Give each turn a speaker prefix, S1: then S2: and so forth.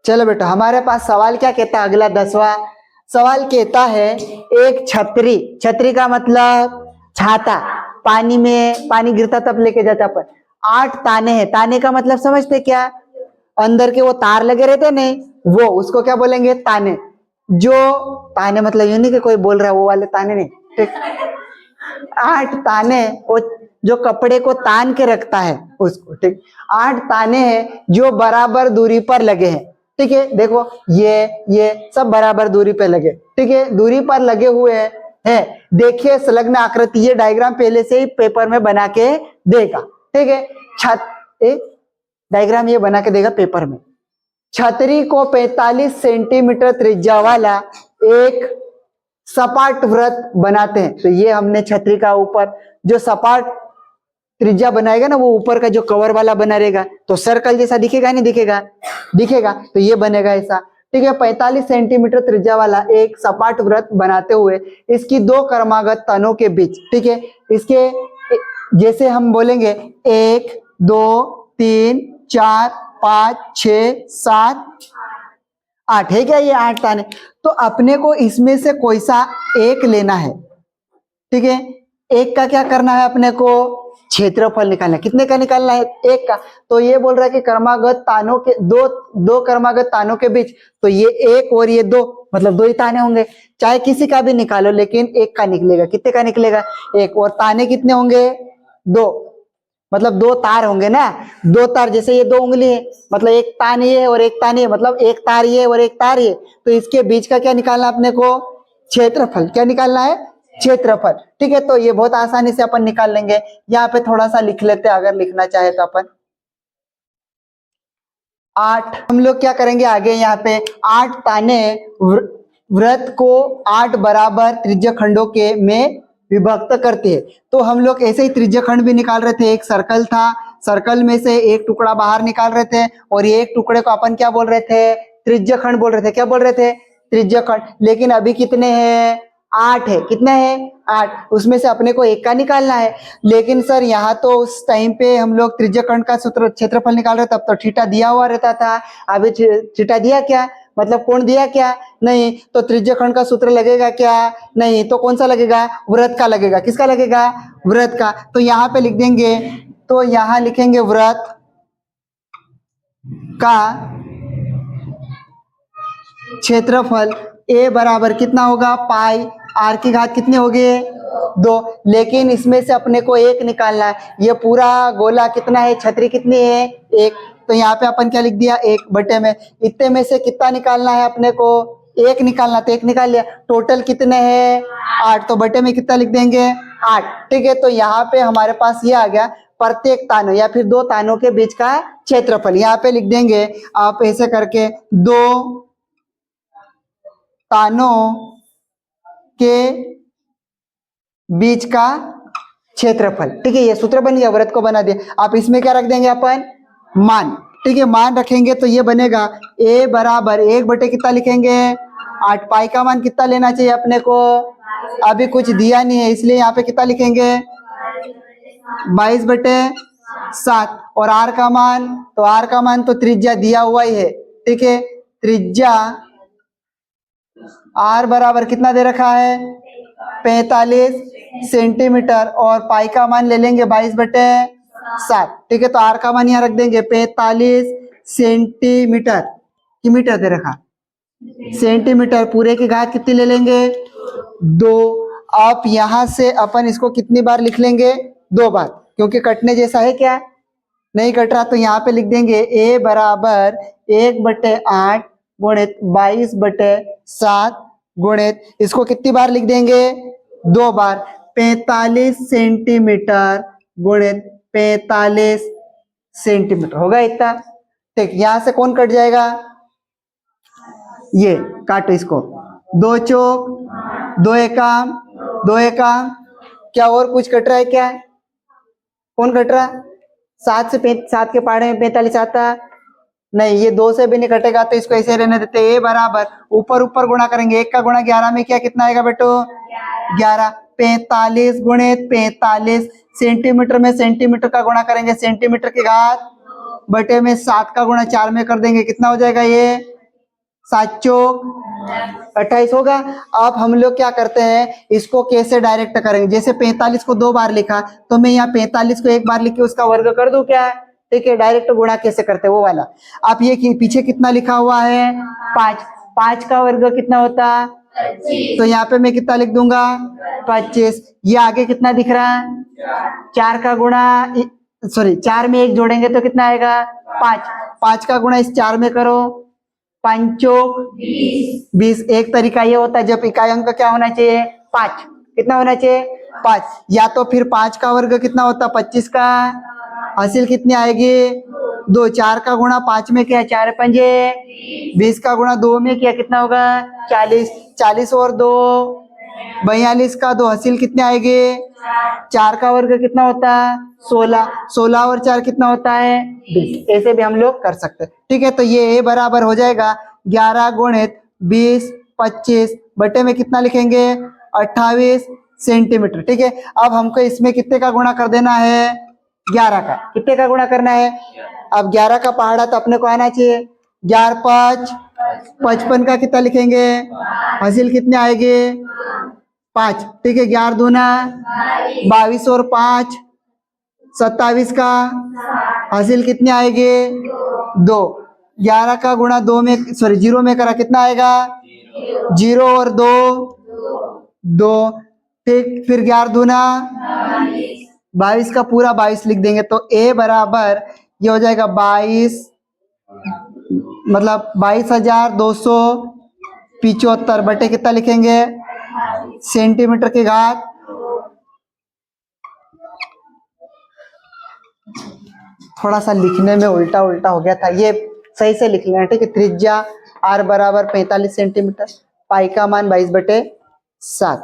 S1: चलो बेटा, हमारे पास सवाल क्या कहता है, अगला 10वां सवाल कहता है एक छतरी, छतरी का मतलब छाता, पानी में पानी गिरता तब लेके जाता अपन, 8 ताने हैं। ताने का मतलब समझते क्या, अंदर के वो तार लगे रहते नहीं, वो उसको क्या बोलेंगे, ताने। जो ताने मतलब ये नहीं कि कोई बोल रहा है वो वाले ताने नहीं, ठीक। 8 ताने, वो जो कपड़े को तान के रखता है उसको, ठीक। 8 ताने हैं जो बराबर दूरी पर लगे हैं, ठीक है। देखो ये सब बराबर दूरी पे लगे, ठीक है, दूरी पर लगे हुए हैं। देखिए संलग्न आकृति, ये डायग्राम पहले से ही पेपर में बना के देगा, ठीक है। डायग्राम ये बना के देगा पेपर में। छतरी को 45 सेंटीमीटर त्रिज्या वाला एक सपाट वृत्त बनाते हैं। तो ये हमने छतरी का ऊपर जो सपाट त्रिज्या बनाएगा ना, वो ऊपर का जो कवर वाला बना रहेगा, तो सर्कल जैसा दिखेगा नहीं दिखेगा, दिखेगा, तो ये बनेगा ऐसा, ठीक है। 45 सेंटीमीटर त्रिज्या वाला एक सपाट वृत्त बनाते हुए इसकी 2 क्रमागत तनों के बीच, ठीक है, इसके जैसे हम बोलेंगे 1 2 3 4 5 6 7 8 है क्या, ये 8 ताने। तो अपने को इसमें से कोई सा एक लेना है, ठीक है। एक का क्या करना है, अपने को क्षेत्रफल निकालना है। कितने का निकालना है, एक का। तो ये बोल रहा है कि क्रमागत तानों के दो क्रमागत तानों के बीच, तो ये एक और ये 2, मतलब 2 ही ताने होंगे। चाहे किसी का भी निकालो लेकिन एक का निकलेगा। कितने का निकलेगा, एक। और ताने कितने होंगे, 2, मतलब 2 तार होंगे ना, 2 तार। जैसे ये 2 उंगली है, मतलब एक तान ये और एक तान ये, मतलब एक तार ये और एक तार ये। तो इसके बीच का क्या निकालना अपने को, क्षेत्रफल। क्या निकालना है, क्षेत्रफल, ठीक है। तो ये बहुत आसानी से अपन निकाल लेंगे। यहाँ पे थोड़ा सा लिख लेते हैं, अगर लिखना चाहे तो अपन 8। हम लोग क्या करेंगे आगे, यहाँ पे 8 ताने वृत्त को 8 बराबर त्रिज्या खंडों के में विभक्त करते हैं। तो हम लोग ऐसे ही त्रिज्या खंड भी निकाल रहे थे। एक सर्कल था, सर्कल में से एक टुकड़ा बाहर निकाल रहे थे, और ये एक टुकड़े को अपन क्या बोल रहे थे, त्रिज्या खंड बोल रहे थे। क्या बोल रहे थे, त्रिज्या खंड। लेकिन अभी कितने हैं, 8 है। कितना है, 8। उसमें से अपने को एक का निकालना है। लेकिन सर यहाँ तो उस टाइम पे हम लोग त्रिज्या खंड का सूत्र क्षेत्रफल निकाल रहे, तब तो थीटा दिया हुआ रहता था। अभी थीटा दिया क्या, मतलब कोण दिया क्या, नहीं। तो त्रिज्या खंड का सूत्र लगेगा क्या, नहीं। तो कौन सा लगेगा, वृत्त का लगेगा। किसका लगेगा, वृत्त का। तो यहाँ पे लिख देंगे, तो यहाँ लिखेंगे वृत्त का क्षेत्रफल ए बराबर कितना होगा, पाई आर की घात कितने हो गए, 2। लेकिन इसमें से अपने को एक निकालना है। ये पूरा गोला कितना है, छतरी कितनी है, 1। तो यहाँ पे अपन क्या लिख दिया, 1 बटे में। इतने में से कितना निकालना है अपने को, 1 निकालना, तो 1 निकाल लिया। टोटल कितने हैं, 8। तो बटे में कितना लिख देंगे, 8, ठीक है। तो यहाँ पे हमारे पास ये आ गया प्रत्येक तानों या फिर 2 तानों के बीच का क्षेत्रफल। यहाँ पे लिख देंगे आप ऐसे करके, 2 तानों के बीच का क्षेत्रफल, ठीक है। ये सूत्र बन गया, वृत्त को बना दिया। आप इसमें क्या रख देंगे अपन, मान, ठीक है। मान रखेंगे तो ये बनेगा a बराबर 1 बटे कितना लिखेंगे, 8। पाई का मान कितना लेना चाहिए अपने को, अभी कुछ दिया नहीं है, इसलिए यहाँ पे कितना लिखेंगे, 22 बटे 7। और r का मान, तो r का मान तो त्रिज्या दिया हुआ ही है, ठीक है। त्रिज्या r बराबर कितना दे रखा है, 45 सेंटीमीटर, और पाई का मान ले लेंगे 22 बटे 7, ठीक है। तो r का मान यहाँ रख देंगे 45 सेंटीमीटर, की मीटर दे रखा, सेंटीमीटर। पूरे की घात कितनी ले लेंगे, 2। आप यहां से अपन इसको कितनी बार लिख लेंगे, 2 बार, क्योंकि कटने जैसा है क्या, नहीं कट रहा। तो यहाँ पे लिख देंगे a बराबर 1 बटे 8 गुणित 22 बटे 7 गुणित, इसको कितनी बार लिख देंगे, 2 बार, 45 सेंटीमीटर गुणित 45 सेंटीमीटर होगा इतना, ठीक। यहां से कौन कट जाएगा, ये काटो इसको, 2 चौक 2 एकाम 2 एकाम। क्या और कुछ कट रहा है क्या, कौन कट रहा, 7 के पहाड़े में 45 आता, नहीं। ये 2 से भी नहीं कटेगा, तो इसको ऐसे रहने देते। a बराबर ऊपर ऊपर गुणा करेंगे, 1 का गुणा 11 में क्या कितना आएगा बेटो, 11। 45 गुणित 45 सेंटीमीटर में सेंटीमीटर का गुणा करेंगे, सेंटीमीटर की घात बटे में 7 का गुणा 4 में कर देंगे, कितना हो जाएगा ये 7 चौक 28 होगा। अब हम लोग क्या करते हैं, इसको कैसे डायरेक्ट करेंगे, जैसे 45 को 2 बार लिखा तो मैं यहाँ 45 को 1 बार लिख के उसका वर्ग कर दूं क्या, ठीक है। डायरेक्ट गुणा कैसे करते हैं वो वाला। आप ये पीछे कितना लिखा हुआ है 5, 5 का वर्ग कितना होता, 25। तो यहाँ पे मैं कितना लिख दूंगा 25। ये आगे कितना दिख रहा है 4 का गुणा, सॉरी 4 में 1 जोड़ेंगे तो कितना आएगा 5, 5 का गुणा इस 4 में करो, 5 चौक 20। एक तरीका ये होता है जब इकाई अंक क्या होना चाहिए 5, कितना होना चाहिए 5, या तो फिर 5 का वर्ग कितना होता 25 का, हासिल कितनी आएगी 2, 4 का गुणा 5 में किया 4 पंजे 20 का गुणा 2 में किया कितना होगा 40, 40 और 2 42 का 2 हासिल कितने आएगी 4 का वर्ग कितना होता है 16, 16 और 4 कितना होता है 20। ऐसे भी हम लोग कर सकते हैं, ठीक है। तो ये बराबर हो जाएगा 11 गुणित 20 25 बटे में कितना लिखेंगे 28 सेंटीमीटर, ठीक है। अब हमको इसमें कितने का गुणा कर देना है 11 का, कितने का गुणा करना है, अब 11 का पहाड़ा तो अपने को आना चाहिए, 11 5 55 का कितना लिखेंगे, हासिल कितने आएंगे 5, ठीक है। 11 दूना 22 और 5 27 का, हासिल कितने आएंगे 2, 11 का गुणा 2 में, सॉरी 0 में करा कितना आएगा 0 और 2 2, ठीक। फिर 11 दूना 22 का पूरा 22 लिख देंगे तो ए बराबर ये हो जाएगा 22, मतलब 22,275 बटे कितना लिखेंगे सेंटीमीटर के घात, थोड़ा सा लिखने में उल्टा उल्टा हो गया था, ये सही से लिख लेना, ठीक है। त्रिज्या r बराबर 45 सेंटीमीटर, पाई का मान 22/7।